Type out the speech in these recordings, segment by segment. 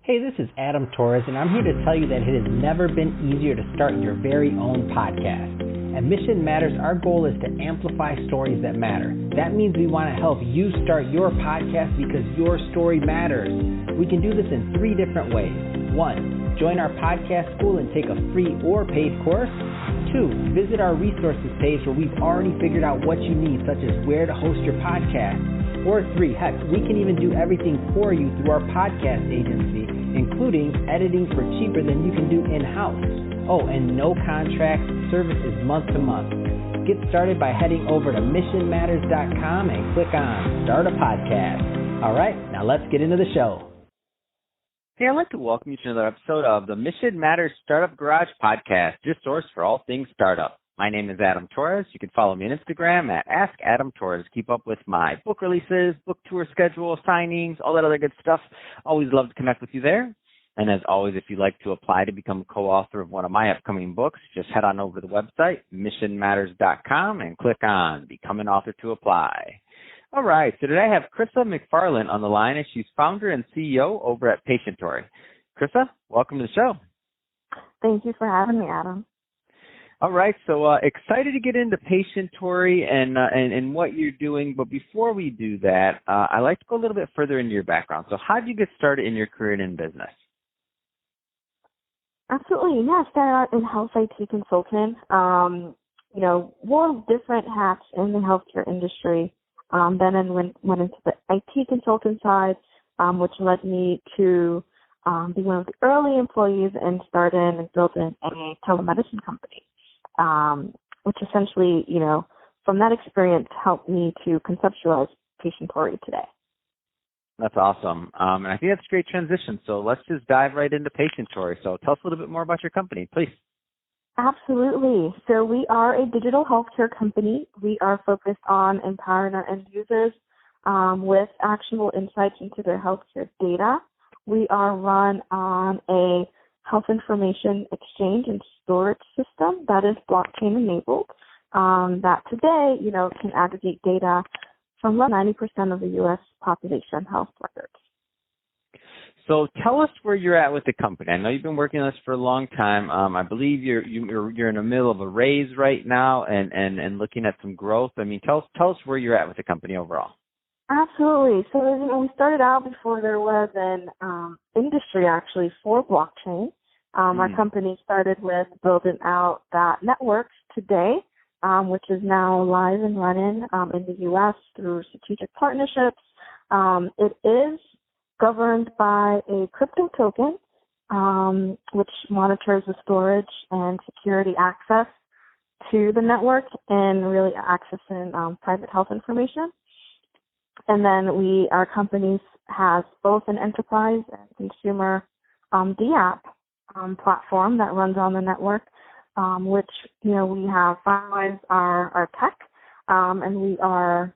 Hey, this is Adam Torres, and I'm here to tell you that it has never been easier to start your very own podcast. At Mission Matters, our goal is to amplify stories that matter. That means we want to help you start your podcast because your story matters. We can do this in 3 different ways. 1, join our podcast school and take a free or paid course. 2, visit our resources page where we've already figured out what you need, such as where to host your podcast. Or 3, heck, we can even do everything for you through our podcast agency, including editing for cheaper than you can do in-house. Oh, and no contract, service is month to month. Get started by heading over to missionmatters.com and click on Start a Podcast. All right, now let's get into the show. Hey, I'd like to welcome you to another episode of the Mission Matters Startup Garage Podcast, your source for all things startup. My name is Adam Torres. You can follow me on Instagram at AskAdamTorres. Keep up with my book releases, book tour schedule, signings, all that other good stuff. Always love to connect with you there. And as always, if you'd like to apply to become a co-author of one of my upcoming books, just head on over to the website, missionmatters.com, and click on Become an Author to apply. All right, so today I have Chrissa McFarlane on the line, and she's founder and CEO over at Patientory. Chrissa, welcome to the show. Thank you for having me, Adam. All right, so excited to get into Patientory and what you're doing, but before we do that, I'd like to go a little bit further into your background. So how did you get started in your career and in business? Absolutely, yeah. I started out in health IT consultant. Wore different hats in the healthcare industry. Then I went into the IT consultant side, which led me to be one of the early employees and started and built a telemedicine company, which essentially, from that experience helped me to conceptualize Patientory today. That's awesome. And I think that's a great transition. So let's just dive right into Patientory. So tell us a little bit more about your company, please. Absolutely. So we are a digital healthcare company. We are focused on empowering our end users with actionable insights into their healthcare data. We are run on a health information exchange and storage system that is blockchain enabled, that today, can aggregate data from about 90% of the U.S. population health records. So tell us where you're at with the company. I know you've been working on this for a long time. I believe you're in the middle of a raise right now and looking at some growth. I mean, tell us where you're at with the company overall. Absolutely. So we started out before there was an industry actually for blockchain. Our company started with building out that networks today, which is now live and running in the U.S. through strategic partnerships. It is governed by a crypto token, which monitors the storage and security access to the network and really accessing private health information. And then our company has both an enterprise and consumer DApp platform that runs on the network, which, we have finalized our tech, and we are,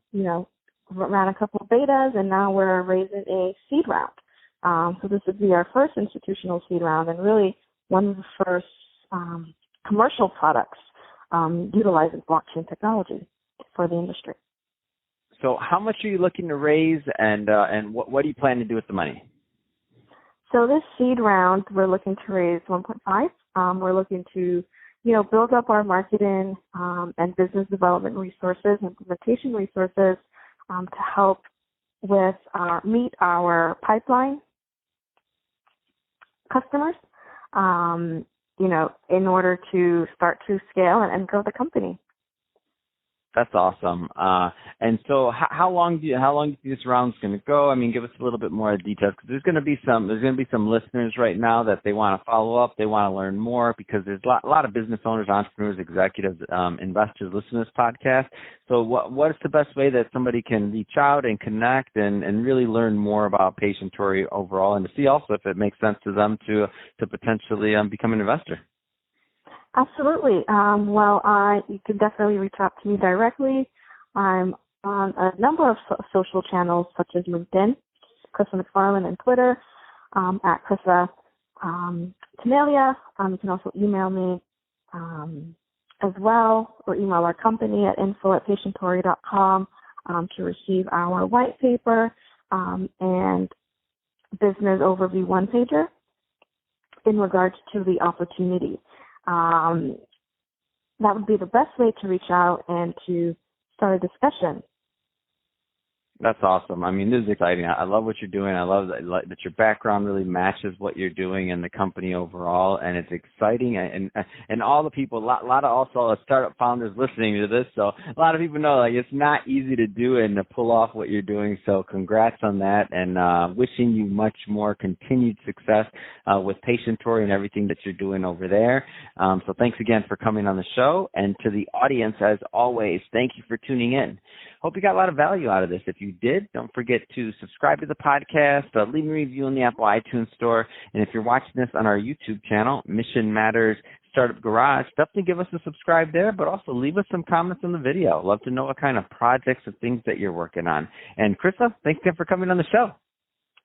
ran a couple of betas, and now we're raising a seed round. So this would be our first institutional seed round and really one of the first commercial products utilizing blockchain technology for the industry. So how much are you looking to raise, and what do you plan to do with the money? So this seed round, we're looking to raise 1.5. We're looking to, build up our marketing and business development resources, implementation resources to help with meet our pipeline customers, in order to start to scale and grow the company. That's awesome. And so how long do you think this round's going to go? I mean, give us a little bit more details, because there's going to be some listeners right now that they want to follow up, they want to learn more, because there's a lot of business owners, entrepreneurs, executives, investors listen to this podcast. So what is the best way that somebody can reach out and connect and really learn more about Patientory overall, and to see also if it makes sense to them to potentially become an investor? Absolutely. You can definitely reach out to me directly. I'm on a number of social channels such as LinkedIn, Chrissa McFarlane, and Twitter at Chrissa Tamalia. You can also email me as well, or email our company at info@patientory.com to receive our white paper and business overview one-pager in regards to the opportunity. That would be the best way to reach out and to start a discussion. That's awesome. I mean, this is exciting. I love what you're doing. I love that your background really matches what you're doing and the company overall, and it's exciting. And all the people, a lot of also startup founders listening to this, so a lot of people know like it's not easy to do and to pull off what you're doing. So congrats on that, and wishing you much more continued success with Patientory and everything that you're doing over there. So thanks again for coming on the show, and to the audience, as always, thank you for tuning in. Hope you got a lot of value out of this. If you did, don't forget to subscribe to the podcast, leave a review in the Apple iTunes Store, and if you're watching this on our YouTube channel, Mission Matters Startup Garage, definitely give us a subscribe there, but also leave us some comments on the video. Love to know what kind of projects and things that you're working on. And Chrissa, thanks again for coming on the show.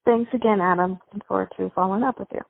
Thanks again, Adam. Looking forward to following up with you.